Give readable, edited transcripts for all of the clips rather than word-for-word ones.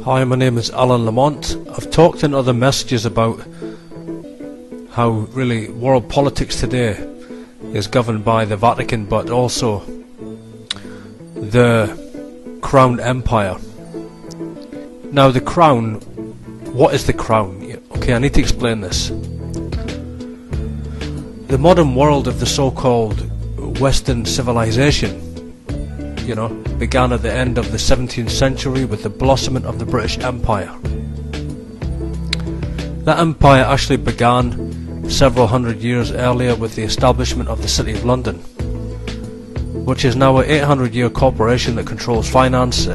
Hi, my name is Alan Lamont. I've talked in other messages about how really world politics today is governed by the Vatican, but also the Crown Empire. Now the Crown, what is the Crown? Okay, I need to explain this. The modern world of the so-called Western civilization, began at the end of the 17th century with the blossoming of the British Empire. That empire actually began several hundred years earlier with the establishment of the City of London, which is now an 800-year corporation that controls finance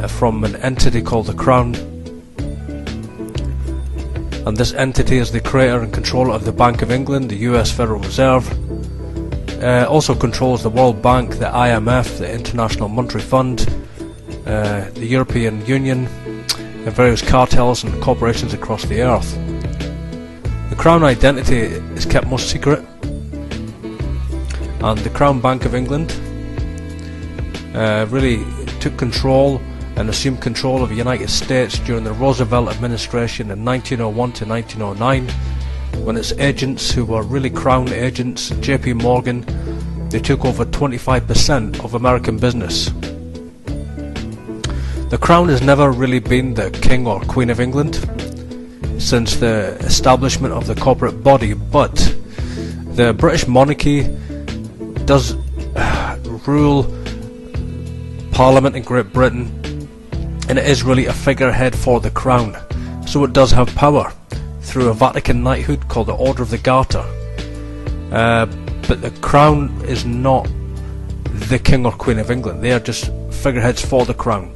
from an entity called the Crown. And this entity is the creator and controller of the Bank of England, the US Federal Reserve, also controls the World Bank, the IMF, the International Monetary Fund, the European Union, and various cartels and corporations across the earth. The Crown identity is kept most secret, and the Crown Bank of England really took control and assumed control of the United States during the Roosevelt administration in 1901 to 1909, when its agents, who were really Crown agents, JP Morgan, they took over 25% of American business. The Crown has never really been the King or Queen of England since the establishment of the corporate body, but the British monarchy does rule Parliament in Great Britain, and it is really a figurehead for the Crown, so it does have power through a Vatican knighthood called the Order of the Garter. But the Crown is not the King or Queen of England. They are just figureheads for the Crown,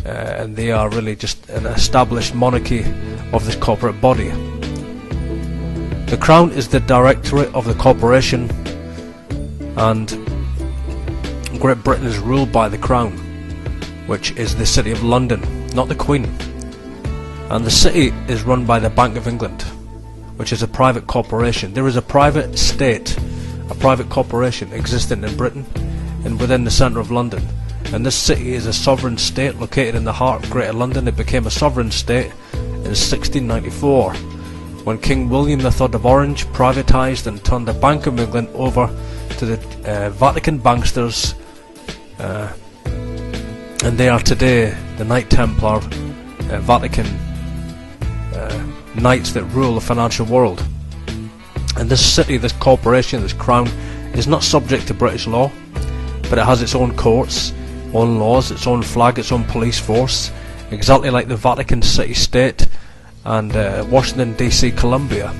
and they are really just an established monarchy of this corporate body. The Crown is the directorate of the corporation, and Great Britain is ruled by the Crown, which is the City of London, not the Queen. And the city is run by the Bank of England, which is a private corporation. There is a private state, a private corporation existing in Britain and within the centre of London. And this city is a sovereign state located in the heart of Greater London. It became a sovereign state in 1694 when King William III of Orange privatised and turned the Bank of England over to the Vatican banksters, and they are today the Knight Templar Vatican knights that rule the financial world. And this city, this corporation, this Crown, is not subject to British law, but it has its own courts, own laws, its own flag, its own police force, exactly like the Vatican City State and Washington DC Columbia.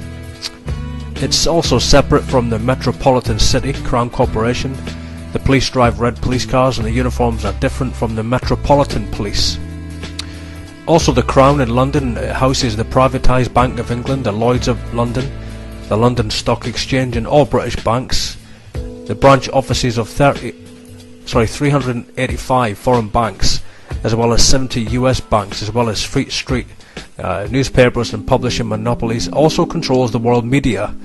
It's also separate from the Metropolitan City Crown Corporation. The police drive red police cars and the uniforms are different from the Metropolitan Police. Also, the Crown in London houses the privatised Bank of England, the Lloyds of London, the London Stock Exchange and all British banks, the branch offices of 385 foreign banks, as well as 70 US banks, as well as Fleet Street newspapers and publishing monopolies. Also controls the world media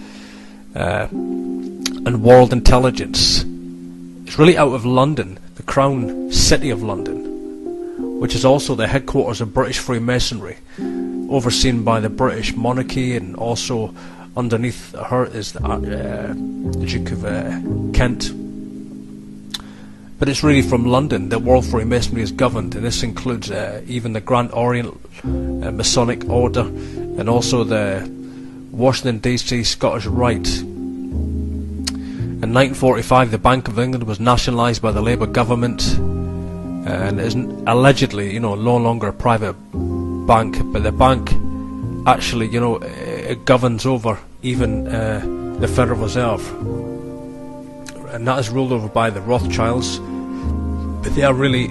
and world intelligence. It's really out of London, the Crown City of London, which is also the headquarters of British Freemasonry, overseen by the British monarchy, and also underneath her is the Duke of Kent. But it's really from London that World Freemasonry is governed, and this includes even the Grand Orient Masonic Order, and also the Washington DC Scottish Rite. In 1945, the Bank of England was nationalised by the Labour government, and is allegedly, no longer a private bank, but the bank actually, it governs over even the Federal Reserve, and that is ruled over by the Rothschilds. But they are really,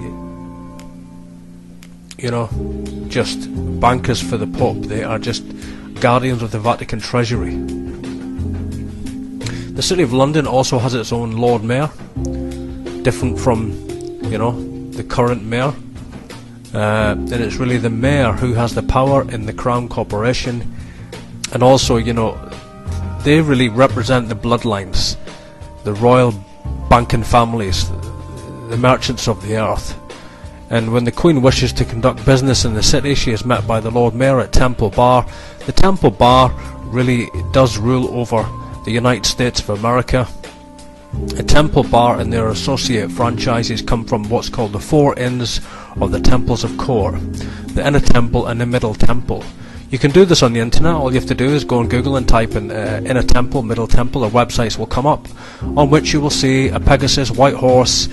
just bankers for the Pope. They are just guardians of the Vatican Treasury. The City of London also has its own Lord Mayor, different from, the current mayor. And it's really the mayor who has the power in the Crown Corporation, and also, they really represent the bloodlines, the royal banking families, the merchants of the earth. And when the Queen wishes to conduct business in the city, she is met by the Lord Mayor at Temple Bar. The Temple Bar really does rule over the United States of America. A Temple Bar and their associate franchises come from what's called the four inns of the temples of Kor, the inner temple and the middle temple. You can do this on the internet. All you have to do is go on Google and type in inner temple, middle temple, or websites will come up, on which you will see a Pegasus white horse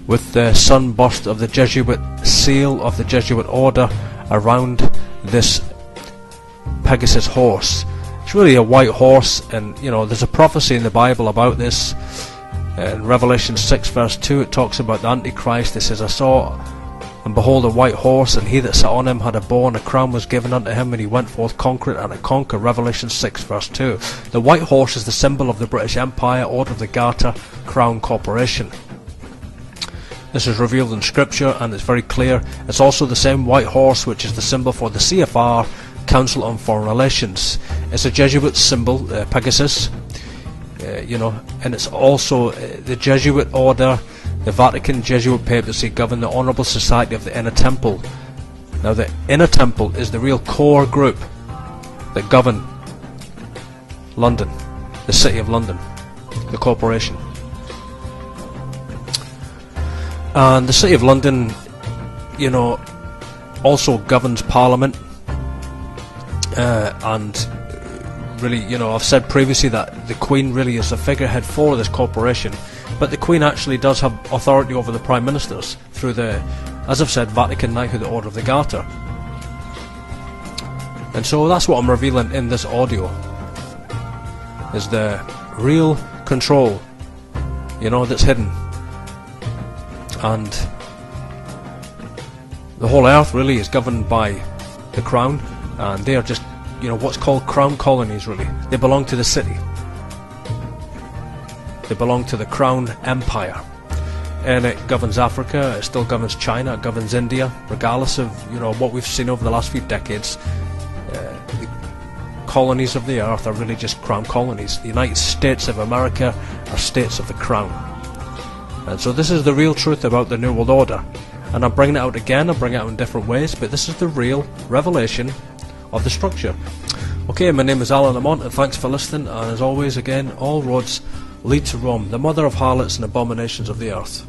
with the sunburst of the Jesuit seal of the Jesuit order around this Pegasus horse. It's really a white horse, and there's a prophecy in the Bible about this. In Revelation 6 verse 2 it talks about the Antichrist. It says, I saw and behold a white horse, and he that sat on him had a bow, and a crown was given unto him, and he went forth conqueror and to conquer. Revelation 6 verse 2. The white horse is the symbol of the British Empire, Order of the Garter, Crown Corporation. This is revealed in Scripture, and it's very clear. It's also the same white horse which is the symbol for the CFR, Council on Foreign Relations. It's a Jesuit symbol, Pegasus, and it's also the Jesuit order. The Vatican Jesuit papacy govern the Honourable Society of the Inner Temple. Now the Inner Temple is the real core group that govern London, the City of London, the corporation. And the City of London, also governs Parliament, and really, I've said previously that the Queen really is the figurehead for this corporation, but the Queen actually does have authority over the Prime Ministers through the, as I've said, Vatican Knighthood, the Order of the Garter. And so that's what I'm revealing in this audio, is the real control, that's hidden. And the whole earth really is governed by the Crown, and they are just what's called Crown colonies. Really, they belong to the city, they belong to the Crown Empire, and it governs Africa, it still governs China, it governs India, regardless of what we've seen over the last few decades. The colonies of the earth are really just Crown colonies. The United States of America are states of the Crown. And so this is the real truth about the New World Order, and I'm bringing it out again. I'm bringing it out in different ways, but this is the real revelation of the structure. Okay, my name is Alan Lamont, and thanks for listening, and as always, again, all roads lead to Rome, the mother of harlots and abominations of the earth.